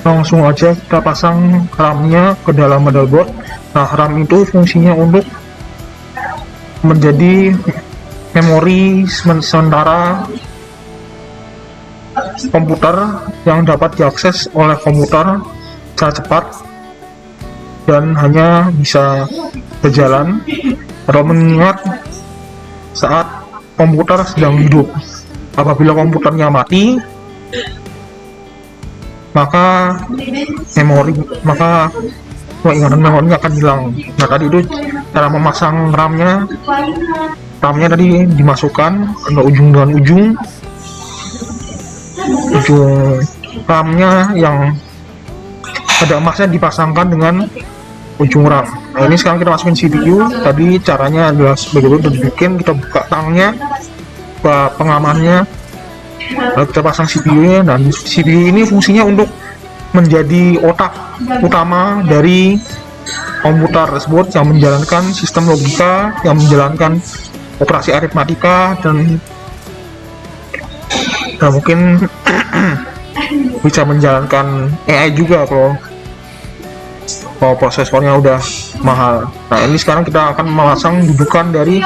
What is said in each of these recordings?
langsung aja kita pasang RAM-nya ke dalam motherboard. Nah, RAM itu fungsinya untuk menjadi memori sementara komputer yang dapat diakses oleh komputer secara cepat dan hanya bisa berjalan atau mengingat saat komputer sedang hidup. Apabila komputernya mati, maka ingatan memorinya akan hilang. Nah, tadi itu cara memasang RAM-nya tadi dimasukkan ke ujung dengan ujung RAM-nya yang ada emasnya dipasangkan dengan ujung RAM. Nah, ini sekarang kita masukin CPU. Tadi caranya adalah sebagai berikut, dibikin, kita buka tangnya, pengamannya, lalu kita pasang CPU-nya. Dan CPU ini fungsinya untuk menjadi otak utama dari komputer tersebut yang menjalankan sistem logika, yang menjalankan operasi aritmatika, dan mungkin bisa menjalankan AI juga kalau prosesornya udah mahal. Nah, ini sekarang kita akan memasang dudukan dari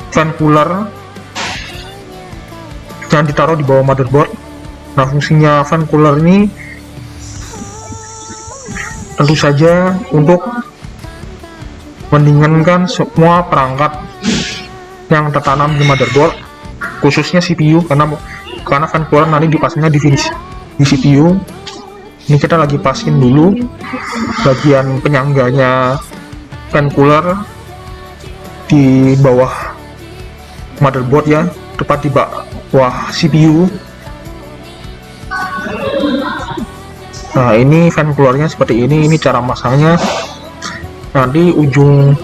fan cooler yang ditaruh di bawah motherboard. Nah, fungsinya fan cooler ini tentu saja untuk mendinginkan semua perangkat yang tertanam di motherboard, khususnya CPU, karena fan cooler nanti dipasangnya di CPU. Ini kita lagi pasin dulu bagian penyangganya fan cooler di bawah motherboard ya, tepat di bawah CPU. Nah, ini fan coolernya seperti ini cara masangnya. Nanti ujung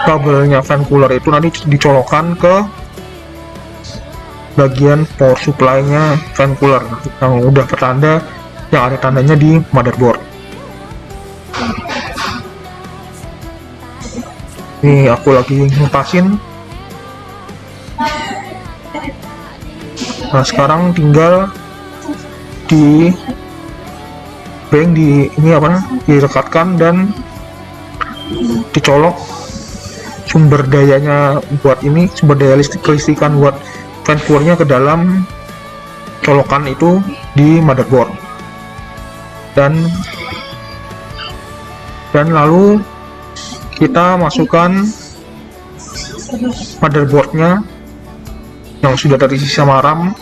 kabelnya fan cooler itu nanti dicolokkan ke bagian power supply-nya fan cooler yang udah bertanda, yang ada tandanya di motherboard. Ini aku lagi ngepasin. Nah, sekarang tinggal direkatkan dan dicolok sumber dayanya buat ini, sumber daya kelistrikan buat fan coolernya ke dalam colokan itu di motherboard, dan lalu kita masukkan motherboardnya yang sudah terisi sama RAM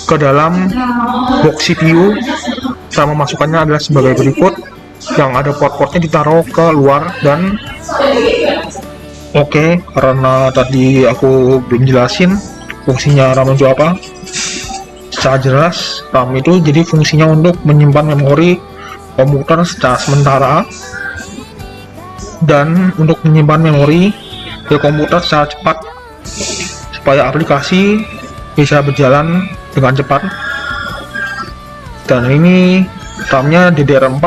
ke dalam box CPU. Cara memasukkannya adalah sebagai berikut, yang ada port-portnya ditaruh ke luar. Dan oke, karena tadi aku belum jelasin fungsinya RAM itu apa secara jelas. RAM itu jadi fungsinya untuk menyimpan memori komputer secara sementara dan untuk menyimpan memori di komputer secara cepat supaya aplikasi bisa berjalan dengan cepat. Dan ini RAM-nya DDR4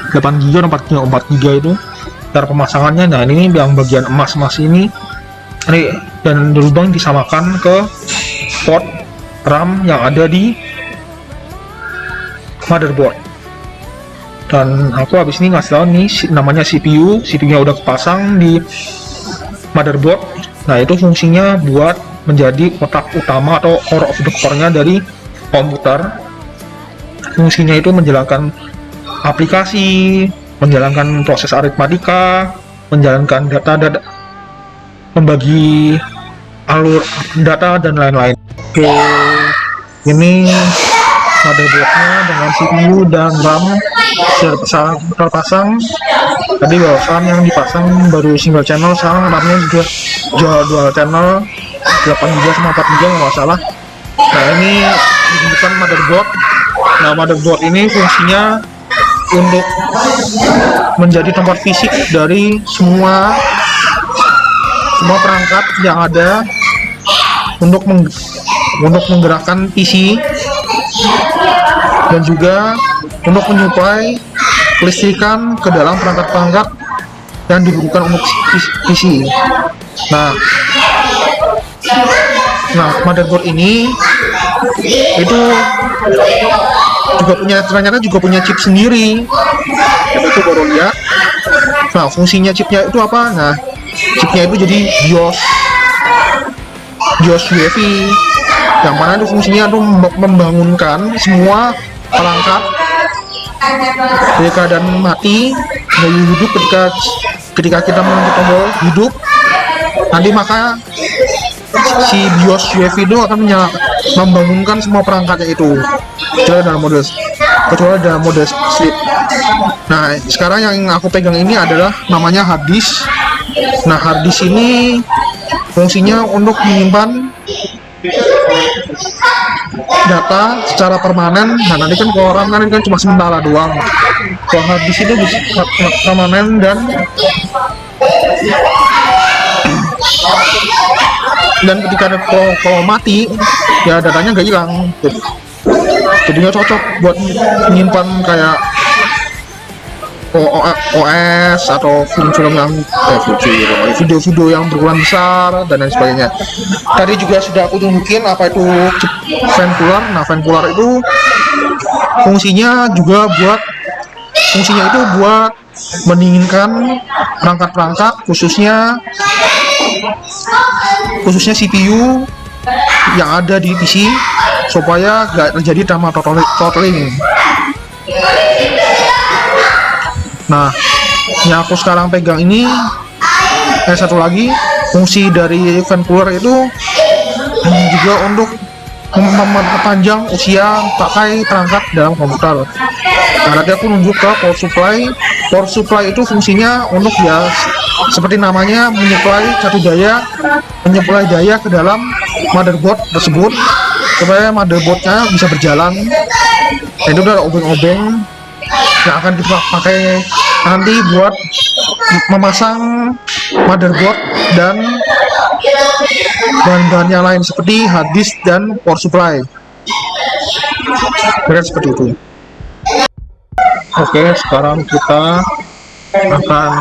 8GB atau 4GB itu. Cara pemasangannya, nah ini yang bagian emas-emas ini dan lubang disamakan ke port RAM yang ada di motherboard. Dan aku habis ini ngasih tahu nih namanya CPU-nya udah kepasang di motherboard. Nah, itu fungsinya buat menjadi otak utama atau core of the core-nya dari komputer. Fungsinya itu menjalankan aplikasi, menjalankan proses aritmatika, menjalankan data, membagi alur data, dan lain-lain. Oke, ini motherboardnya dengan CPU dan RAM sudah terpasang. Tadi barusan yang dipasang baru single channel, sekarang RAM-nya juga dual channel 8GB sama 4GB nggak masalah. Nah, ini bukan motherboard. Nah, motherboard ini fungsinya untuk menjadi tempat fisik dari semua perangkat yang ada untuk menggerakkan PC, dan juga untuk menyuplai kelistrikan ke dalam perangkat-perangkat yang dibutuhkan untuk PC. Nah, motherboard ini itu juga ternyata juga punya chip sendiri. Itu baru lihat. Nah, fungsinya chipnya itu apa? Nah, chipnya itu jadi BIOS UEFI, yang mana itu fungsinya itu membangunkan semua perangkat dari keadaan mati menuju hidup. Ketika kita menekan tombol hidup, nanti maka si BIOS UEFI itu akan membangunkan semua perangkatnya itu, kecuali dalam mode sleep. Nah, sekarang yang aku pegang ini adalah namanya hard disk. Nah, hard disk ini fungsinya untuk menyimpan data secara permanen. Nah, nanti kan kalau RAM kan ini kan cuma sementara doang. Kalau hard disk itu bisa permanen dan ketika kalau mati ya datanya nggak hilang. Jadinya cocok buat menyimpan kayak OS atau film-film yang video-video yang berukuran besar dan lain sebagainya. Tadi juga sudah aku tunjukin apa itu fan cooler. Nah, fan cooler itu fungsinya itu buat mendinginkan perangkat-perangkat khususnya CPU yang ada di PC supaya nggak terjadi thermal throttling. Nah, yang aku sekarang pegang ini, satu lagi fungsi dari fan cooler itu juga untuk memperpanjang usia pakai perangkat dalam komputer. Nah, nanti aku nunjuk ke power supply. Power supply itu fungsinya untuk ya seperti namanya menyuplai daya ke dalam motherboard tersebut supaya motherboardnya bisa berjalan. Dan itu ada obeng-obeng yang akan kita pakai nanti buat memasang motherboard dan bahan-bahan yang lain seperti hard disk dan power supply. Beres seperti itu. Oke, sekarang kita akan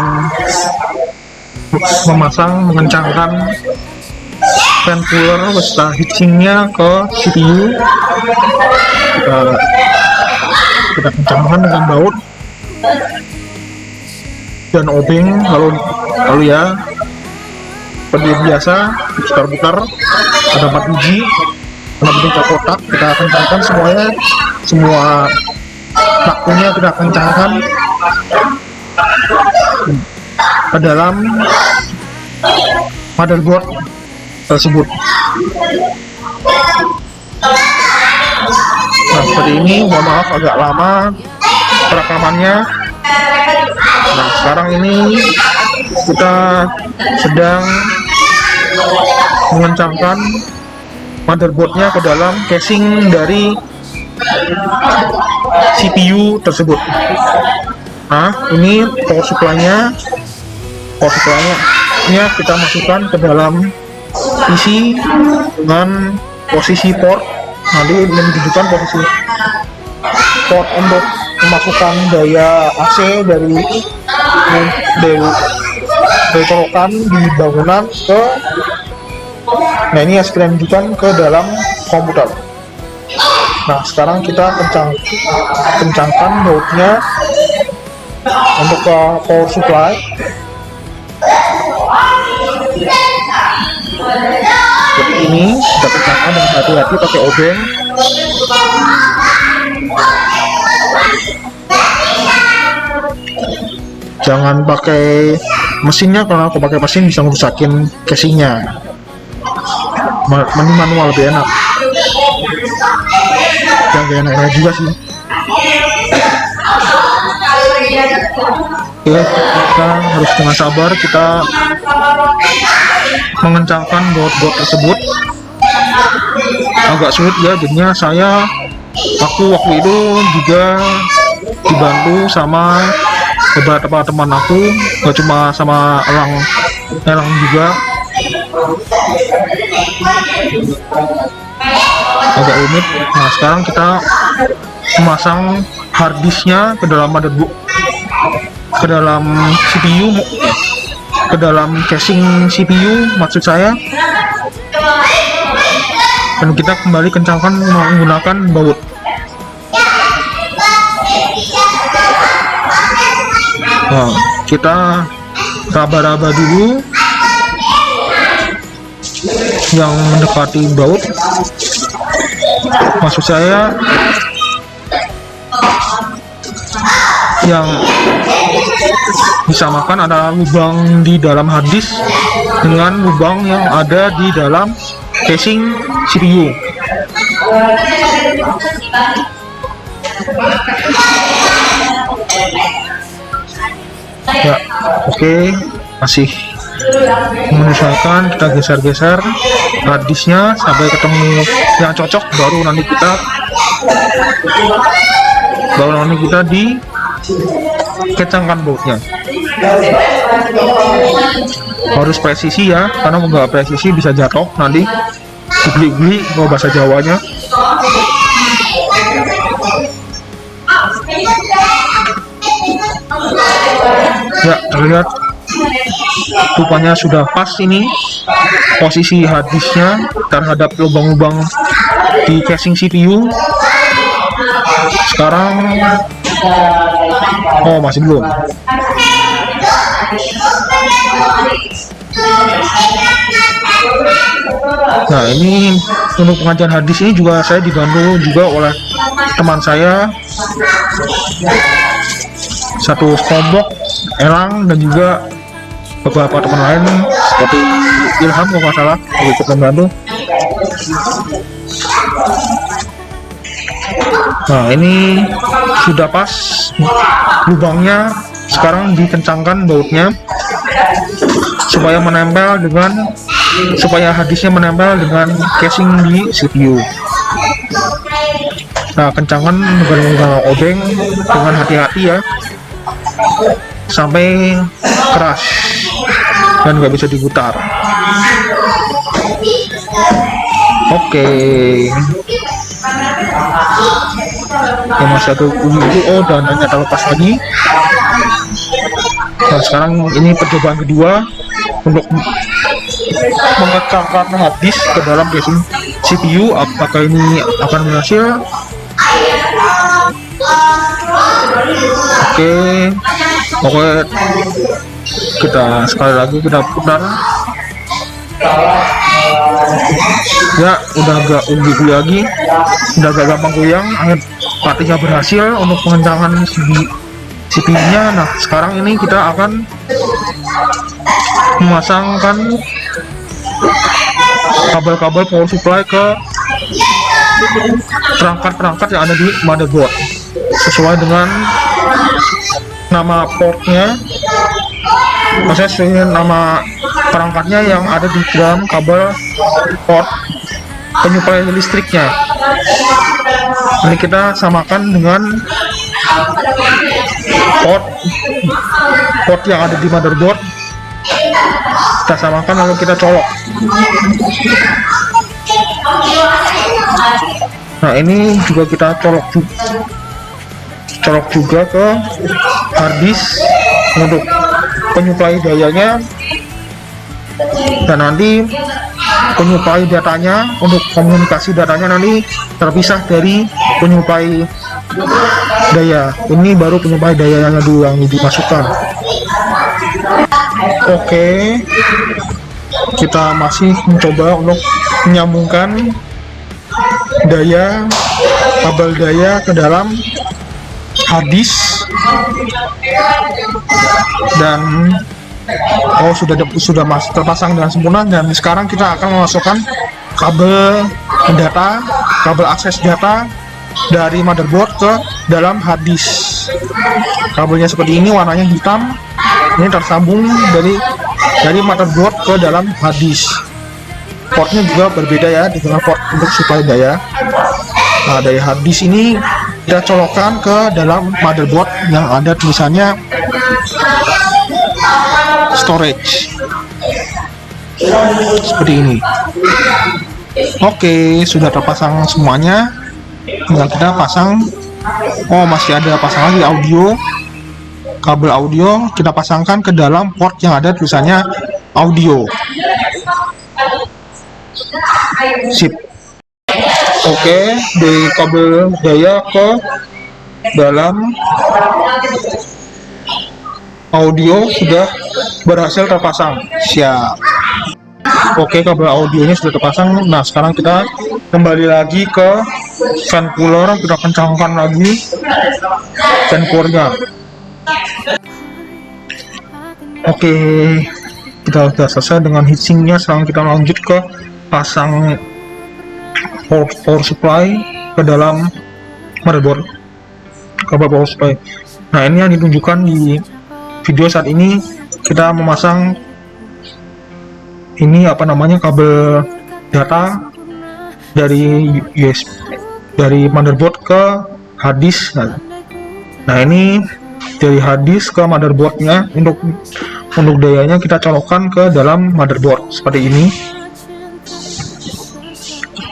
mengencangkan fan cooler beserta heatsinknya ke CPU. Kita kencangkan dengan baut dan obeng, lalu ya seperti biasa putar-putar. Ada 4 biji karena bentuk kotak. Kita kencangkan semua waktunya kita kencangkan ke dalam motherboard tersebut. Nah, seperti ini. Mohon maaf agak lama perekamannya. Nah, sekarang ini kita sedang mengencangkan motherboardnya ke dalam casing dari CPU tersebut. Nah, ini power supply-nya ini kita masukkan ke dalam PC dengan posisi port. Nanti menunjukkan posisi port untuk memasukkan daya AC dari colokan di bangunan ke, nah ini yang sekalian tunjukkan ke dalam komputer. Nah, sekarang kita kencangkan bautnya untuk ke power supply. Seperti ini, kita kencangkan dengan hati-hati pakai obeng. Jangan pakai mesinnya, karena kalau pakai mesin bisa ngerusakin casingnya. Mending manual lebih enak. Yang gak enak juga sih. Oke, kita harus dengan sabar kita mengencangkan baut-baut tersebut. Agak sulit ya, jadinya aku waktu itu juga dibantu sama beberapa teman aku, gak cuma sama Elang juga. Agak rumit. Nah, sekarang kita memasang hard disknya ke dalam motherboard, ke dalam CPU, ke dalam casing CPU maksud saya. dan kita kembali kencangkan menggunakan baut. Nah, kita raba-raba dulu yang mendekati baut, maksud saya yang disamakan adalah lubang di dalam hard disk dengan lubang yang ada di dalam casing CPU. Ya, oke, masih menyesuaikan. Kita geser-geser hard disknya sampai ketemu yang cocok, baru nanti kita dikencangkan bautnya. Harus presisi ya, karena nggak presisi bisa jatuh nanti, geli-geli kalau bahasa Jawanya. Ya, terlihat rupanya sudah pas ini posisi hard disknya terhadap lubang-lubang di casing CPU. Sekarang masih belum. Nah, ini untuk pengajian hard disk ini juga saya dibantu juga oleh teman saya, satu kelompok, Elang, dan juga beberapa teman lain seperti Ilham kalau nggak salah ikut membantu. Nah, ini sudah pas lubangnya, sekarang dikencangkan bautnya supaya hard disknya menempel dengan casing di CPU. Nah, kencangkan menggunakan obeng dengan hati-hati ya, sampai keras dan nggak bisa diputar. Oke. Yang masih satu bunyi itu, dananya terlepas lagi. Nah, sekarang ini percobaan kedua untuk mengencangkan hard disk ke dalam casing CPU. Apakah ini akan berhasil? Oke, kita sekali lagi kita putar. Ya, udah agak geli lagi, udah agak gampang goyang. Artinya berhasil untuk pengencangan CPU-nya. Nah, sekarang ini kita akan memasangkan kabel-kabel power supply ke perangkat-perangkat yang ada di motherboard sesuai dengan nama portnya, maksudnya sesuai dengan nama perangkatnya yang ada di dalam kabel port penyuplai listriknya. Ini kita samakan dengan port yang ada di motherboard, kita samakan lalu kita colok. Nah, ini juga kita colok juga ke hard disk untuk penyuplai dayanya, dan nanti penyuplai datanya, untuk komunikasi datanya nanti terpisah dari penyuplai daya. Ini baru penyuplai dayanya dulu yang dimasukkan. Oke, kita masih mencoba untuk menyambungkan kabel daya ke dalam hard disk, dan sudah terpasang dengan sempurna. Dan sekarang kita akan memasukkan kabel akses data dari motherboard ke dalam hard disk. Kabelnya seperti ini, warnanya hitam. Ini tersambung dari motherboard ke dalam hard disk. Portnya juga berbeda ya, dengan port untuk supply daya. Nah, dari hard disk ini kita colokkan ke dalam motherboard yang ada tulisannya storage seperti ini. Oke, sudah terpasang semuanya, tinggal kita pasang. Masih ada pasang lagi kabel audio, kita pasangkan ke dalam port yang ada tulisannya audio. Sip. Oke, di kabel daya ke dalam audio sudah berhasil terpasang. Siap. Oke, kabel audionya sudah terpasang. Nah, sekarang kita kembali lagi ke fan cooler. Kita kencangkan lagi fan coolernya. Oke, kita sudah selesai dengan heatsinknya. Sekarang kita lanjut ke pasang power supply ke dalam motherboard, kabel power supply. Nah, ini yang ditunjukkan di video saat ini. Kita memasang ini kabel data dari USB, dari motherboard ke hard disk. Nah, ini dari hard disk ke motherboardnya. Untuk dayanya kita colokkan ke dalam motherboard seperti ini.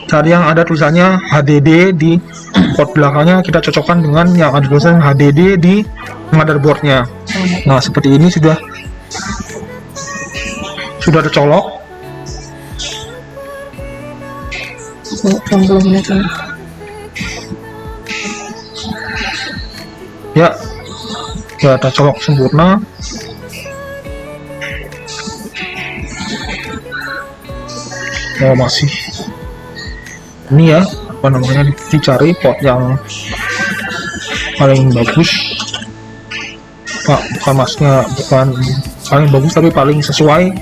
Cari yang ada tulisannya HDD di port belakangnya, kita cocokkan dengan yang ada tulisan HDD di motherboardnya. Nah, seperti ini sudah tercolok. Ya, tercolok sempurna. Oh, masih ini ya, dicari port yang paling bagus. Bukan paling bagus, tapi paling sesuai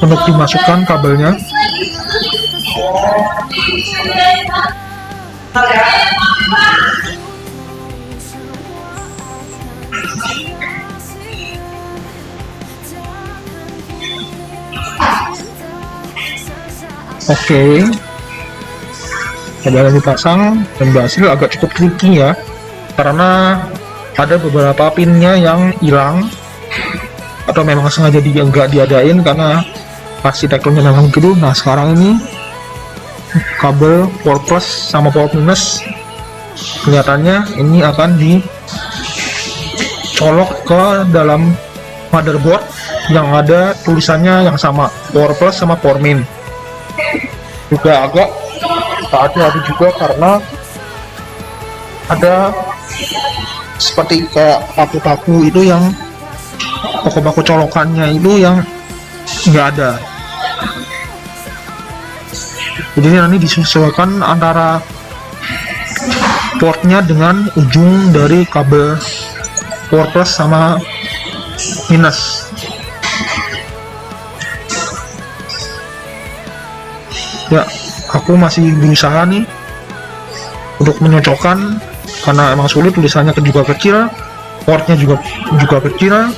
untuk dimasukkan kabelnya. Oke, kabelnya dipasang dan berhasil. Agak cukup tricky ya, karena ada beberapa pinnya yang hilang atau memang sengaja nggak diadain karena arsitekturnya memang gitu. Nah, sekarang ini kabel power plus sama power minus kelihatannya ini akan dicolok ke dalam motherboard yang ada tulisannya yang sama, power plus sama power min. Juga agak hati-hati juga karena ada seperti kayak paku-paku itu yang paku-paku colokannya itu yang nggak ada. Jadi nanti disesuaikan antara portnya dengan ujung dari kabel power plus sama minus. Ya, aku masih berusaha nih untuk menyocokkan karena emang sulit, tulisannya juga kecil, portnya juga kecil.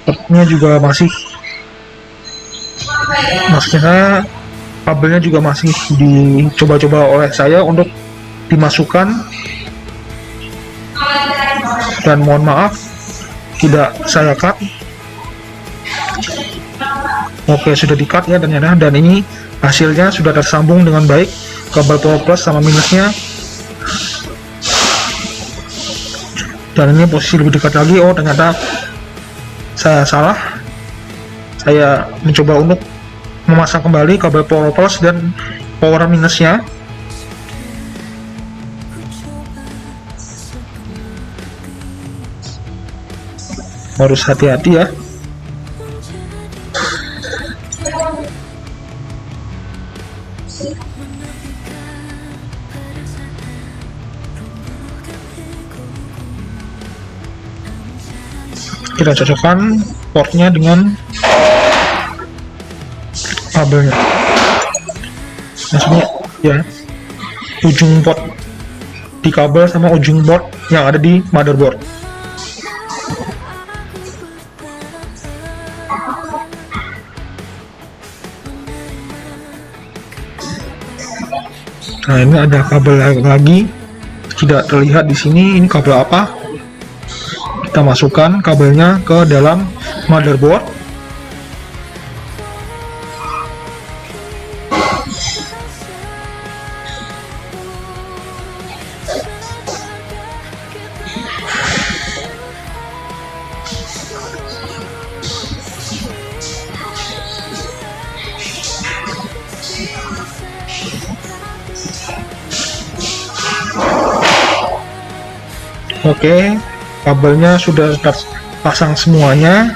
Portnya juga masih kabelnya juga masih dicoba-coba oleh saya untuk dimasukkan, dan mohon maaf tidak saya cut. Oke, sudah di cut ya ternyata, dan ini hasilnya sudah tersambung dengan baik kabel power plus sama minusnya. Dan ini posisi lebih dekat lagi. Oh, ternyata saya salah. Saya mencoba untuk memasang kembali kabel power plus dan power minusnya. Harus hati-hati ya. Kita cocokkan portnya dengan kabelnya. Maksudnya ya, ujung port di kabel sama ujung port yang ada di motherboard. Nah, ini ada kabel lagi, tidak terlihat di sini. Ini kabel apa? Kita masukkan kabelnya ke dalam motherboard. Oke, kabelnya sudah terpasang semuanya,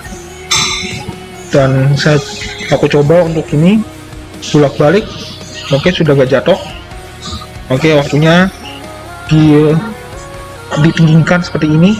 dan aku coba untuk ini bolak-balik. Oke, sudah gak jatuh. Oke, waktunya ditinggikan seperti ini.